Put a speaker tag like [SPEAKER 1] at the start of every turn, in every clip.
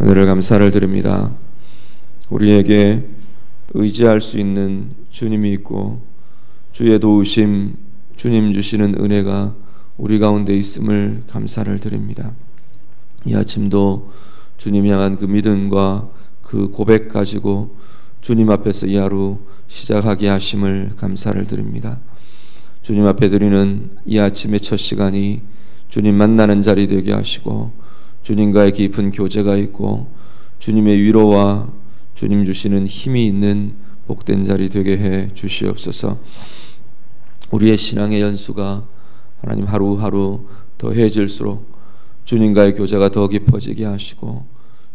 [SPEAKER 1] 오늘을 감사를 드립니다. 우리에게 의지할 수 있는 주님이 있고 주의 도우심, 주님 주시는 은혜가 우리 가운데 있음을 감사를 드립니다. 이 아침도 주님 향한 그 믿음과 그 고백 가지고 주님 앞에서 이 하루 시작하게 하심을 감사를 드립니다. 주님 앞에 드리는 이 아침의 첫 시간이 주님 만나는 자리 되게 하시고 주님과의 깊은 교제가 있고 주님의 위로와 주님 주시는 힘이 있는 복된 자리 되게 해 주시옵소서. 우리의 신앙의 연수가 하나님 하루하루 더해질수록 주님과의 교제가 더 깊어지게 하시고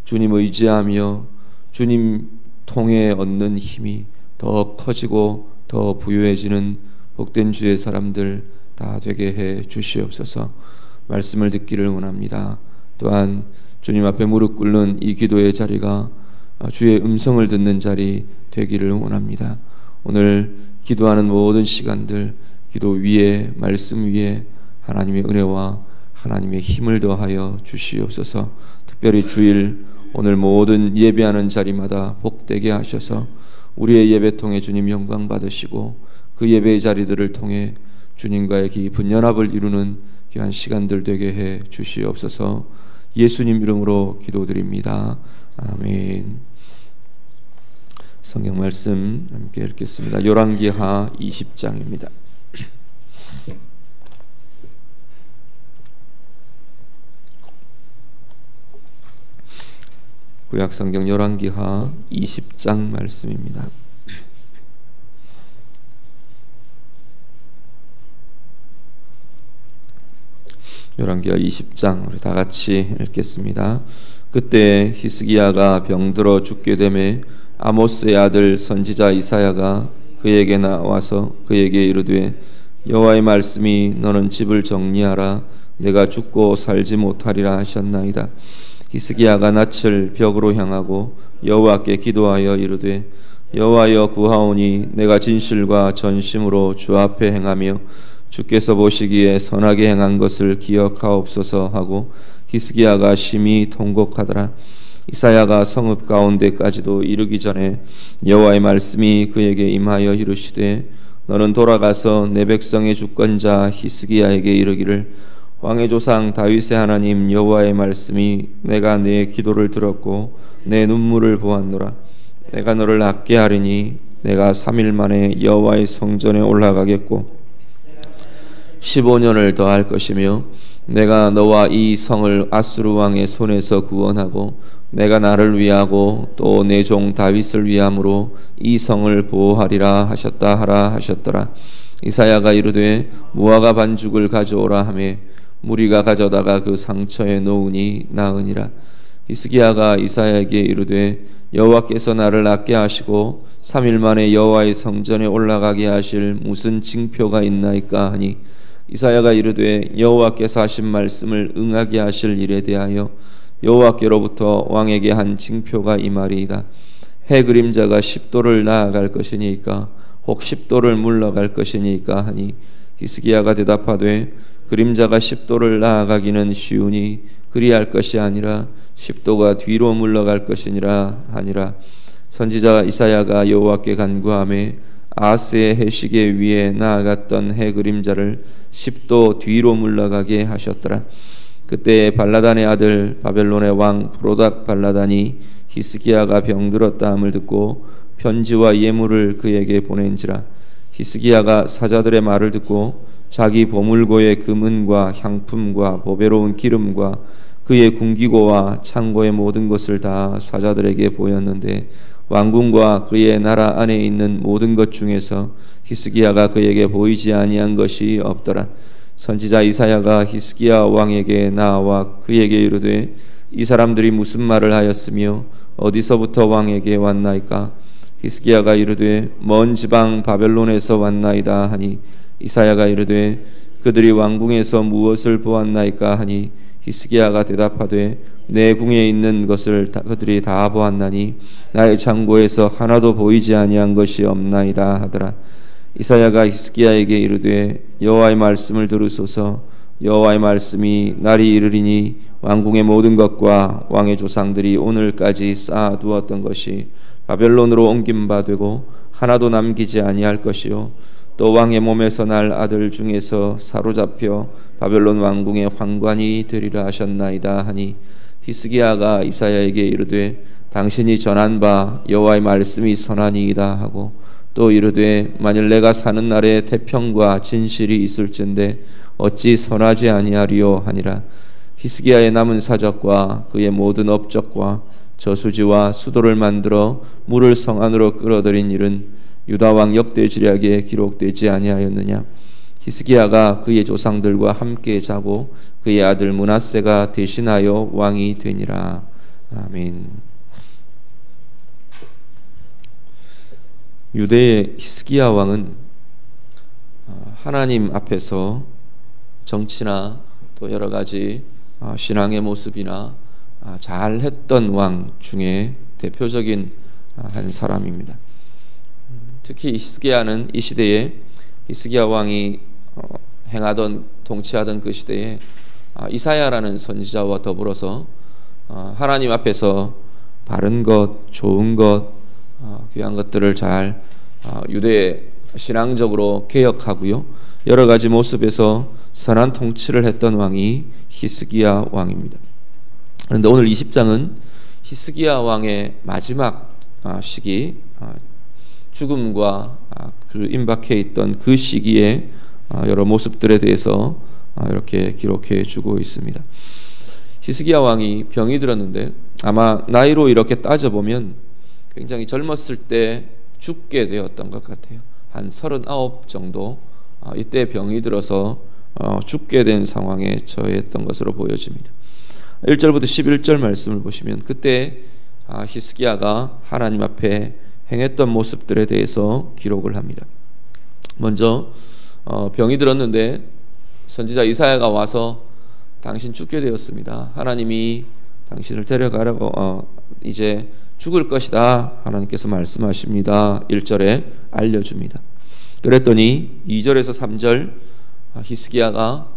[SPEAKER 1] 주님 의지하며 주님 통해 얻는 힘이 더 커지고 더 부유해지는 복된 주의 사람들 다 되게 해 주시옵소서. 말씀을 듣기를 원합니다. 또한 주님 앞에 무릎 꿇는 이 기도의 자리가 주의 음성을 듣는 자리 되기를 원합니다. 오늘 기도하는 모든 시간들 기도 위에 말씀 위에 하나님의 은혜와 하나님의 힘을 더하여 주시옵소서. 특별히 주일 오늘 모든 예배하는 자리마다 복되게 하셔서 우리의 예배 통해 주님 영광 받으시고 그 예배의 자리들을 통해 주님과의 깊은 연합을 이루는 귀한 시간들 되게 해 주시옵소서. 예수님 이름으로 기도드립니다. 아멘. 성경 말씀 함께 읽겠습니다. 열왕기하 20장입니다. 구약성경 열왕기하 20장 말씀입니다. 열왕기하 20장 우리 다 같이 읽겠습니다. 그때 히스기야가 병들어 죽게 되매 아모스의 아들 선지자 이사야가 그에게 나와서 그에게 이르되 여호와의 말씀이 너는 집을 정리하라 내가 죽고 살지 못하리라 하셨나이다. 히스기야가 낯을 벽으로 향하고 여호와께 기도하여 이르되 여호와여 구하오니 내가 진실과 전심으로 주 앞에 행하며 주께서 보시기에 선하게 행한 것을 기억하옵소서 하고 히스기야가 심히 통곡하더라. 이사야가 성읍 가운데까지도 이르기 전에 여호와의 말씀이 그에게 임하여 이르시되 너는 돌아가서 내 백성의 주권자 히스기야에게 이르기를 왕의 조상 다윗의 하나님 여호와의 말씀이 내가 내 기도를 들었고 내 눈물을 보았노라. 내가 너를 낫게 하리니 내가 3일 만에 여호와의 성전에 올라가겠고 15년을 더할 것이며 내가 너와 이 성을 아수르 왕의 손에서 구원하고 내가 나를 위하고 또 내 종 다윗을 위함으로 이 성을 보호하리라 하셨다 하라 하셨더라. 이사야가 이르되 무화과 반죽을 가져오라 하매 무리가 가져다가 그 상처에 놓으니 나으니라. 히스기야가 이사야에게 이르되 여호와께서 나를 낫게 하시고 3일 만에 여호와의 성전에 올라가게 하실 무슨 징표가 있나이까 하니 이사야가 이르되 여호와께서 하신 말씀을 응하게 하실 일에 대하여 여호와께로부터 왕에게 한 징표가 이 말이이다. 해 그림자가 10도를 나아갈 것이니까 혹 10도를 물러갈 것이니까 하니 히스기야가 대답하되 그림자가 10도를 나아가기는 쉬우니 그리할 것이 아니라 10도가 뒤로 물러갈 것이니라 하니라. 선지자 이사야가 여호와께 간구하매 아하스의 해시계 위에 나아갔던 해 그림자를 10도 뒤로 물러가게 하셨더라. 그때 발라단의 아들 바벨론의 왕 브로닥 발라단이 히스기야가 병들었다 함을 듣고 편지와 예물을 그에게 보낸지라. 히스기야가 사자들의 말을 듣고 자기 보물고의 금은과 향품과 보배로운 기름과 그의 궁기고와 창고의 모든 것을 다 사자들에게 보였는데 왕궁과 그의 나라 안에 있는 모든 것 중에서 히스기야가 그에게 보이지 아니한 것이 없더라. 선지자 이사야가 히스기야 왕에게 나와 그에게 이르되 이 사람들이 무슨 말을 하였으며 어디서부터 왕에게 왔나이까? 히스기야가 이르되 먼 지방 바벨론에서 왔나이다 하니 이사야가 이르되 그들이 왕궁에서 무엇을 보았나이까 하니 히스기야가 대답하되 내 궁에 있는 것을 그들이 다 보았나니 나의 창고에서 하나도 보이지 아니한 것이 없나이다 하더라. 이사야가 히스기야에게 이르되 여호와의 말씀을 들으소서 여호와의 말씀이 날이 이르리니 왕궁의 모든 것과 왕의 조상들이 오늘까지 쌓아두었던 것이 바벨론으로 옮긴 바 되고 하나도 남기지 아니할 것이요 또 왕의 몸에서 날 아들 중에서 사로잡혀 바벨론 왕궁의 환관이 되리라 하셨나이다 하니 히스기야가 이사야에게 이르되 당신이 전한 바 여호와의 말씀이 선하니이다 하고 또 이르되 만일 내가 사는 날에 태평과 진실이 있을진데 어찌 선하지 아니하리요 하니라. 히스기야의 남은 사적과 그의 모든 업적과 저수지와 수도를 만들어 물을 성 안으로 끌어들인 일은 유다 왕 역대지략에 기록되지 아니하였느냐. 히스기야가 그의 조상들과 함께 자고 그의 아들 므낫세가 대신하여 왕이 되니라. 아멘. 유대의 히스기야 왕은 하나님 앞에서 정치나 또 여러 가지 신앙의 모습이나 잘했던 왕 중에 대표적인 한 사람입니다. 특히 히스기야는 이 시대에 히스기야 왕이 행하던 통치하던 그 시대에 이사야라는 선지자와 더불어서 하나님 앞에서 바른 것, 좋은 것, 귀한 것들을 잘 유대 신앙적으로 개혁하고요. 여러 가지 모습에서 선한 통치를 했던 왕이 히스기야 왕입니다. 그런데 오늘 20장은 히스기야 왕의 마지막 시기, 죽음과 그 임박해 있던 그 시기에 여러 모습들에 대해서 이렇게 기록해 주고 있습니다. 히스기야 왕이 병이 들었는데 아마 나이로 이렇게 따져보면 굉장히 젊었을 때 죽게 되었던 것 같아요. 한 39 정도 이때 병이 들어서 죽게 된 상황에 처했던 것으로 보여집니다. 1절부터 11절 말씀을 보시면 그때 히스기야가 하나님 앞에 행했던 모습들에 대해서 기록을 합니다. 먼저 병이 들었는데 선지자 이사야가 와서 당신 죽게 되었습니다. 하나님이 당신을 데려가라고 이제 죽을 것이다 하나님께서 말씀하십니다. 1절에 알려줍니다. 그랬더니 2절에서 3절 히스기야가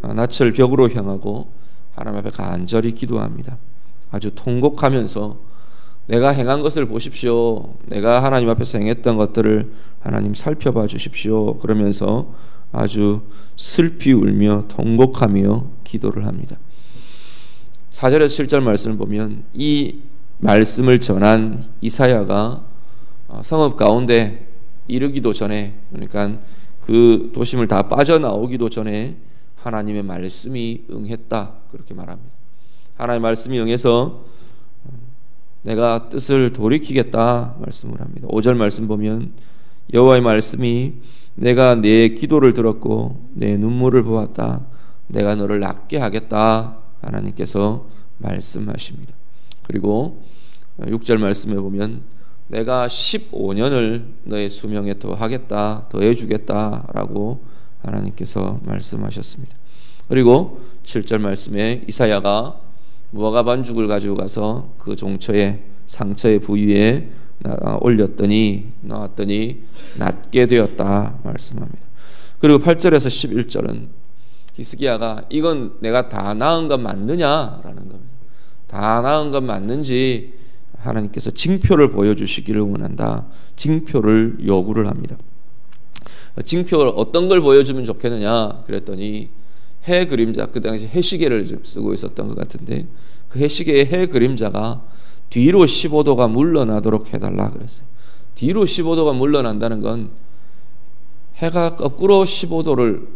[SPEAKER 1] 낯을 벽으로 향하고 하나님 앞에 간절히 기도합니다. 아주 통곡하면서 내가 행한 것을 보십시오. 내가 하나님 앞에서 행했던 것들을 하나님 살펴봐 주십시오. 그러면서 아주 슬피 울며 통곡하며 기도를 합니다. 4절에서 7절 말씀을 보면 이 말씀을 전한 이사야가 성읍 가운데 이르기도 전에, 그러니까 그 도심을 다 빠져나오기도 전에 하나님의 말씀이 응했다 그렇게 말합니다. 하나님의 말씀이 응해서 내가 뜻을 돌이키겠다 말씀을 합니다. 5절 말씀 보면 여호와의 말씀이 내가 내 기도를 들었고 내 눈물을 보았다. 내가 너를 낫게 하겠다 하나님께서 말씀하십니다. 그리고 6절 말씀에 보면 내가 15년을 너의 수명에 더하겠다, 더해주겠다라고 하나님께서 말씀하셨습니다. 그리고 7절 말씀에 이사야가 무화과 반죽을 가지고 가서 그 종처의 상처의 부위에 올렸더니 나왔더니 낫게 되었다 말씀합니다. 그리고 8절에서 11절은 히스기야가 이건 내가 다 나은 것 맞느냐라는 겁니다. 다 나은 것 맞는지 하나님께서 징표를 보여주시기를 원한다. 징표를 요구를 합니다. 징표를 어떤 걸 보여주면 좋겠느냐 그랬더니 해 그림자, 그 당시 해시계를 쓰고 있었던 것 같은데 그 해시계의 해 그림자가 뒤로 15도가 물러나도록 해달라 그랬어요. 뒤로 15도가 물러난다는 건 해가 거꾸로 15도를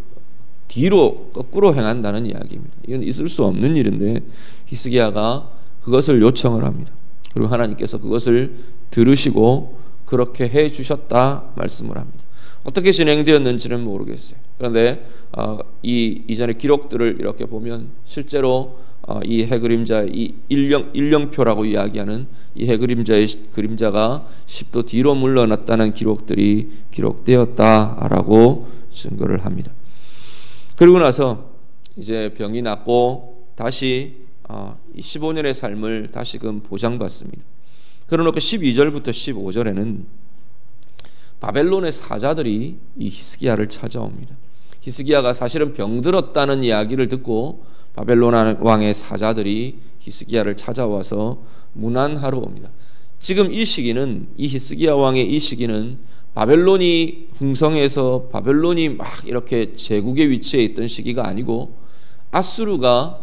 [SPEAKER 1] 뒤로 거꾸로 행한다는 이야기입니다. 이건 있을 수 없는 일인데 히스기야가 그것을 요청을 합니다. 그리고 하나님께서 그것을 들으시고 그렇게 해 주셨다 말씀을 합니다. 어떻게 진행되었는지는 모르겠어요. 그런데 이전의 기록들을 이렇게 보면 실제로 이 해그림자, 이 일령표라고 이야기하는 이 해그림자의 그림자가 10도 뒤로 물러났다는 기록들이 기록되었다라고 증거를 합니다. 그리고 나서 이제 병이 낫고 다시 15년의 삶을 다시금 보장받습니다. 그러놓고 12절부터 15절에는 바벨론의 사자들이 이 히스기야를 찾아옵니다. 히스기야가 사실은 병들었다는 이야기를 듣고 바벨론 왕의 사자들이 히스기야를 찾아와서 문안하러 옵니다. 지금 이 시기는, 이 히스기야 왕의 이 시기는 바벨론이 흥성해서 바벨론이 막 이렇게 제국의 위치에 있던 시기가 아니고 아수르가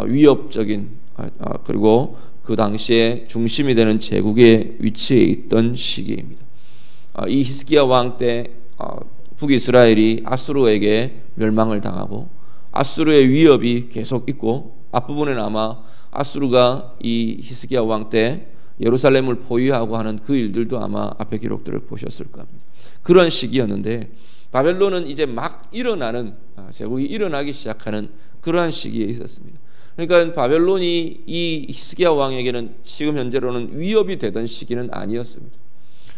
[SPEAKER 1] 위협적인, 그리고 그 당시에 중심이 되는 제국의 위치에 있던 시기입니다. 이 히스기야 왕 때 북이스라엘이 아수르에게 멸망을 당하고 아수르의 위협이 계속 있고, 앞부분에는 아마 아수르가 이 히스기야 왕 때 예루살렘을 포위하고 하는 그 일들도 아마 앞에 기록들을 보셨을 겁니다. 그런 시기였는데 바벨론은 이제 막 일어나는, 제국이 일어나기 시작하는 그러한 시기에 있었습니다. 그러니까 바벨론이 이 히스기야 왕에게는 지금 현재로는 위협이 되던 시기는 아니었습니다.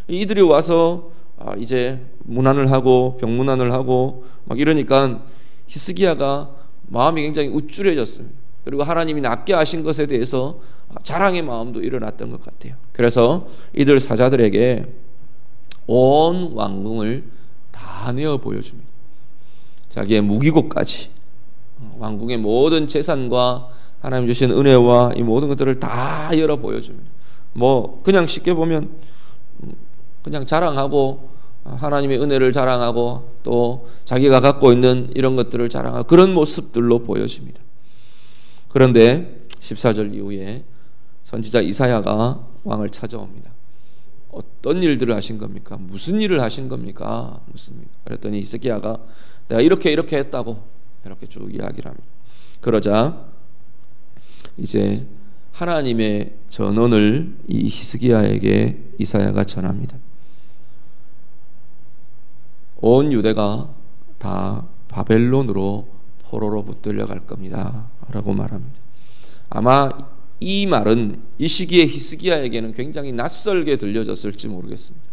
[SPEAKER 1] 이들이 와서 이제 문안을 하고 병문안을 하고 막 이러니까 히스기야가 마음이 굉장히 우쭐해졌습니다. 그리고 하나님이 낫게 하신 것에 대해서 자랑의 마음도 일어났던 것 같아요. 그래서 이들 사자들에게 온 왕궁을 다 내어 보여줍니다. 자기의 무기고까지, 왕궁의 모든 재산과 하나님 주신 은혜와 이 모든 것들을 다 열어 보여줍니다. 뭐 그냥 쉽게 보면 그냥 자랑하고, 하나님의 은혜를 자랑하고 또 자기가 갖고 있는 이런 것들을 자랑하고 그런 모습들로 보여집니다. 그런데 14절 이후에 선지자 이사야가 왕을 찾아옵니다. 어떤 일들을 하신 겁니까? 무슨 일을 하신 겁니까? 묻습니다. 그랬더니 히스기야가 내가 이렇게 했다고 이렇게 쭉 이야기를 합니다. 그러자 이제 하나님의 전언을 이 히스기야에게 이사야가 전합니다. 온 유대가 다 바벨론으로 포로로 붙들려 갈 겁니다 라고 말합니다. 아마 이 말은 이 시기에 히스기야에게는 굉장히 낯설게 들려졌을지 모르겠습니다.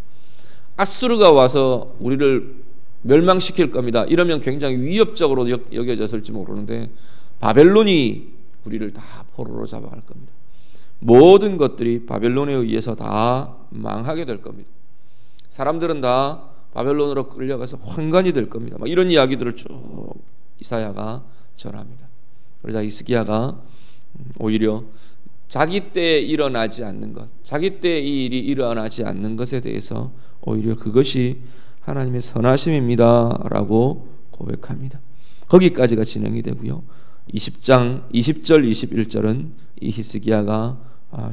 [SPEAKER 1] 아수르가 와서 우리를 멸망시킬 겁니다 이러면 굉장히 위협적으로 여겨졌을지 모르는데, 바벨론이 우리를 다 포로로 잡아갈 겁니다. 모든 것들이 바벨론에 의해서 다 망하게 될 겁니다. 사람들은 다 바벨론으로 끌려가서 환관이 될 겁니다. 막 이런 이야기들을 쭉 이사야가 전합니다. 그러자 히스기야가 오히려 자기 때에 일어나지 않는 것, 자기 때에 이 일이 일어나지 않는 것에 대해서 오히려 그것이 하나님의 선하심입니다 라고 고백합니다. 거기까지가 진행이 되고요. 20장 20절 21절은 이 히스기야가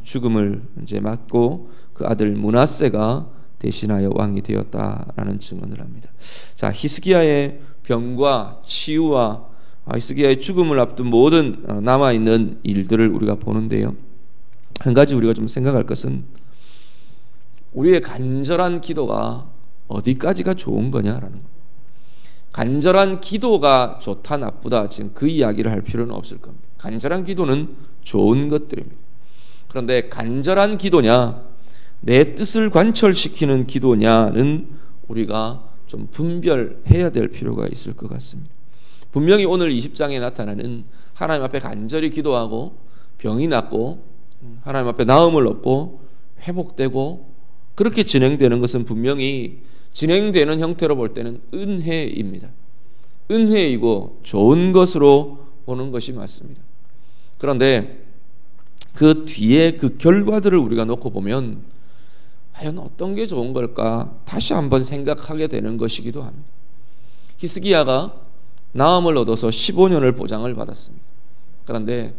[SPEAKER 1] 죽음을 이제 맞고 그 아들 므낫세가 대신하여 왕이 되었다라는 증언을 합니다. 자, 히스기야의 병과 치유와 히스기야의 죽음을 앞둔 모든 남아있는 일들을 우리가 보는데요. 한 가지 우리가 좀 생각할 것은 우리의 간절한 기도가 어디까지가 좋은 거냐라는 것. 간절한 기도가 좋다 나쁘다 지금 그 이야기를 할 필요는 없을 겁니다. 간절한 기도는 좋은 것들입니다. 그런데 간절한 기도냐, 내 뜻을 관철시키는 기도냐는 우리가 좀 분별해야 될 필요가 있을 것 같습니다. 분명히 오늘 20장에 나타나는 하나님 앞에 간절히 기도하고 병이 낫고 하나님 앞에 나음을 얻고 회복되고 그렇게 진행되는 것은 분명히 진행되는 형태로 볼 때는 은혜입니다. 은혜이고 좋은 것으로 보는 것이 맞습니다. 그런데 그 뒤에 그 결과들을 우리가 놓고 보면 과연 어떤 게 좋은 걸까 다시 한번 생각하게 되는 것이기도 합니다. 히스기야가 나음을 얻어서 15년을 보장을 받았습니다. 그런데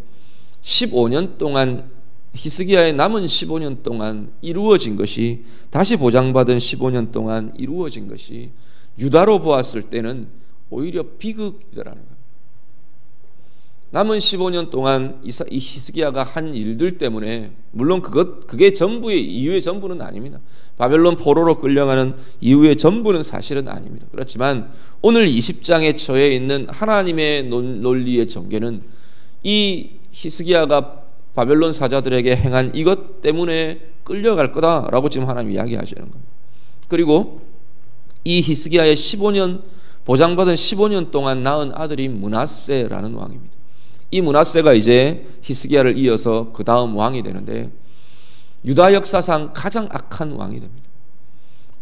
[SPEAKER 1] 15년 동안 히스기야의 남은 15년 동안 이루어진 것이, 다시 보장받은 15년 동안 이루어진 것이 유다로 보았을 때는 오히려 비극이라는 겁니다. 남은 15년 동안 이 히스기야가 한 일들 때문에, 물론 그게 전부의 이유의 전부는 아닙니다. 바벨론 포로로 끌려가는 이유의 전부는 사실은 아닙니다. 그렇지만 오늘 20장에 처해 있는 하나님의 논리의 전개는 이 히스기야가 바벨론 사자들에게 행한 이것 때문에 끌려갈 거다라고 지금 하나님 이야기하시는 겁니다. 그리고 이 히스기야의 15년 보장받은 15년 동안 낳은 아들이 므낫세라는 왕입니다. 이 므낫세가 이제 히스기야를 이어서 그 다음 왕이 되는데 유다 역사상 가장 악한 왕이 됩니다.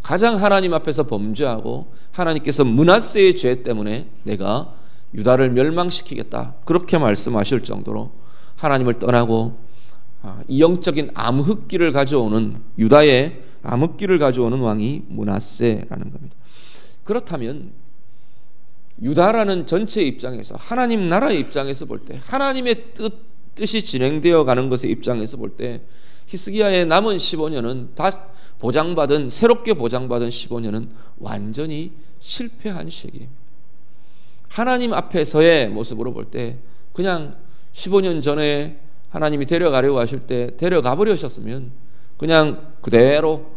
[SPEAKER 1] 가장 하나님 앞에서 범죄하고 하나님께서 므낫세의 죄 때문에 내가 유다를 멸망시키겠다, 그렇게 말씀하실 정도로 하나님을 떠나고 이 영적인 암흑기를 가져오는, 유다의 암흑기를 가져오는 왕이 므낫세라는 겁니다. 그렇다면 유다라는 전체 입장에서, 하나님 나라의 입장에서 볼 때, 하나님의 뜻이 진행되어 가는 것의 입장에서 볼 때 히스기야의 남은 15년은 다 보장받은, 새롭게 보장받은 15년은 완전히 실패한 시기입니다. 하나님 앞에서의 모습으로 볼 때 그냥 15년 전에 하나님이 데려가려고 하실 때 데려가 버리셨으면, 그냥 그대로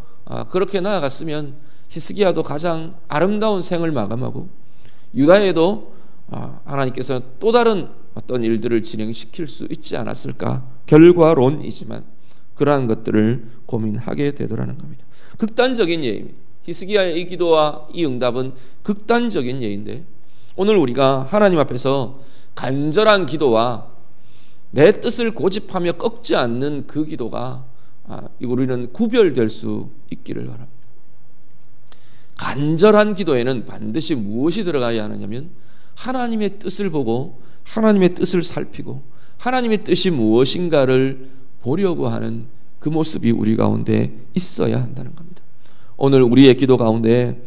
[SPEAKER 1] 그렇게 나아갔으면 히스기야도 가장 아름다운 생을 마감하고 유다에도 하나님께서 또 다른 어떤 일들을 진행시킬 수 있지 않았을까, 결과론이지만 그러한 것들을 고민하게 되더라는 겁니다. 극단적인 예입니다. 히스기야의 이 기도와 이 응답은 극단적인 예인데, 오늘 우리가 하나님 앞에서 간절한 기도와 내 뜻을 고집하며 꺾지 않는 그 기도가 우리는 구별될 수 있기를 바랍니다. 간절한 기도에는 반드시 무엇이 들어가야 하느냐면, 하나님의 뜻을 보고 하나님의 뜻을 살피고 하나님의 뜻이 무엇인가를 보려고 하는 그 모습이 우리 가운데 있어야 한다는 겁니다. 오늘 우리의 기도 가운데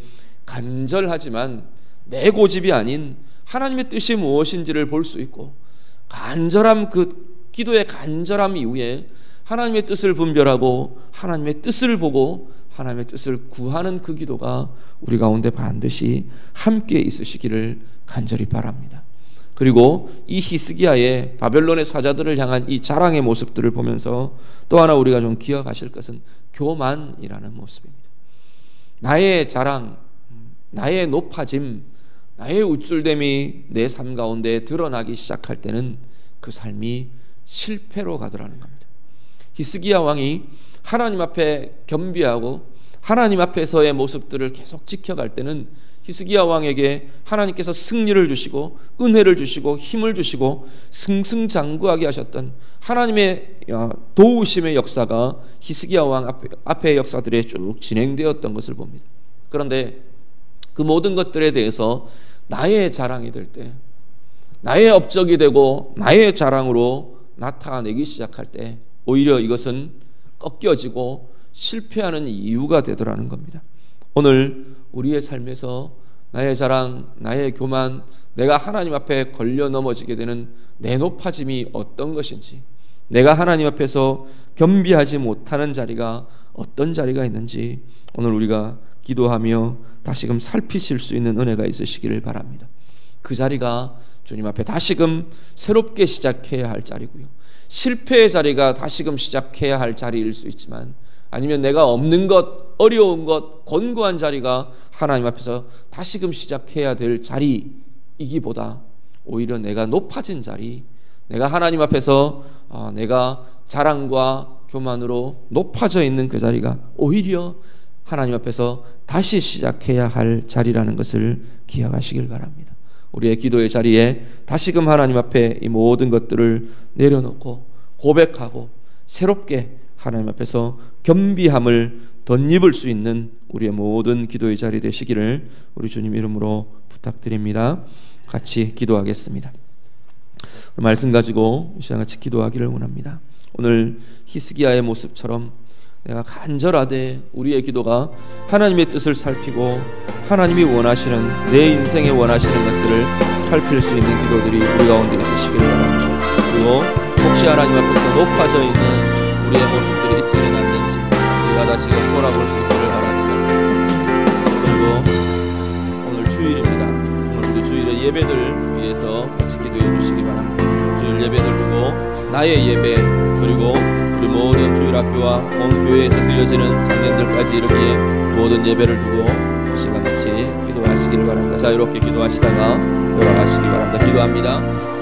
[SPEAKER 1] 간절하지만 내 고집이 아닌 하나님의 뜻이 무엇인지를 볼 수 있고, 간절함, 그 기도의 간절함 이후에 하나님의 뜻을 분별하고 하나님의 뜻을 보고 하나님의 뜻을 구하는 그 기도가 우리 가운데 반드시 함께 있으시기를 간절히 바랍니다. 그리고 이 히스기야의 바벨론의 사자들을 향한 이 자랑의 모습들을 보면서 또 하나 우리가 좀 기억하실 것은 교만이라는 모습입니다. 나의 자랑, 나의 높아짐, 나의 우쭐됨이 내 삶 가운데 드러나기 시작할 때는 그 삶이 실패로 가더라는 겁니다. 히스기야 왕이 하나님 앞에 겸비하고 하나님 앞에서의 모습들을 계속 지켜갈 때는 히스기야 왕에게 하나님께서 승리를 주시고 은혜를 주시고 힘을 주시고 승승장구하게 하셨던 하나님의 도우심의 역사가 히스기야 왕 앞의 역사들에 쭉 진행되었던 것을 봅니다. 그런데 그 모든 것들에 대해서 나의 자랑이 될 때, 나의 업적이 되고 나의 자랑으로 나타내기 시작할 때 오히려 이것은 꺾여지고 실패하는 이유가 되더라는 겁니다. 오늘 우리의 삶에서 나의 자랑, 나의 교만, 내가 하나님 앞에 걸려 넘어지게 되는 내 높아짐이 어떤 것인지, 내가 하나님 앞에서 겸비하지 못하는 자리가 어떤 자리가 있는지 오늘 우리가 기도하며 다시금 살피실 수 있는 은혜가 있으시기를 바랍니다. 그 자리가 주님 앞에 다시금 새롭게 시작해야 할 자리고요, 실패의 자리가 다시금 시작해야 할 자리일 수 있지만, 아니면 내가 없는 것, 어려운 것, 곤고한 자리가 하나님 앞에서 다시금 시작해야 될 자리이기보다 오히려 내가 높아진 자리, 내가 하나님 앞에서 내가 자랑과 교만으로 높아져 있는 그 자리가 오히려 하나님 앞에서 다시 시작해야 할 자리라는 것을 기억하시길 바랍니다. 우리의 기도의 자리에 다시금 하나님 앞에 이 모든 것들을 내려놓고 고백하고 새롭게 하나님 앞에서 겸비함을 덧입을 수 있는 우리의 모든 기도의 자리 되시기를 우리 주님 이름으로 부탁드립니다. 같이 기도하겠습니다. 말씀 가지고 이 시간 같이 기도하기를 원합니다. 오늘 히스기야의 모습처럼 내가 간절하되 우리의 기도가 하나님의 뜻을 살피고 하나님이 원하시는, 내 인생에 원하시는 것들을 살필 수 있는 기도들이 우리 가운데 있으시기를 바랍니다. 그리고 혹시 하나님 앞에서 높아져 있는 우리의 모습들이 있지는 않는지 우리가 다시금 돌아볼 수 있기를 바랍니다. 그리고 오늘 주일입니다. 오늘 우리 주일의 예배들 위해서 같이 기도해 주시기 바랍니다. 주일 예배들 두고 나의 예배, 그리고 우리 모든 주일학교와 온 교회에서 드려지는 장면들까지 이르기에 모든 예배를 두고 시간 같이 기도하시기를 바랍니다. 자유롭게 기도하시다가 돌아가시기 바랍니다. 기도합니다.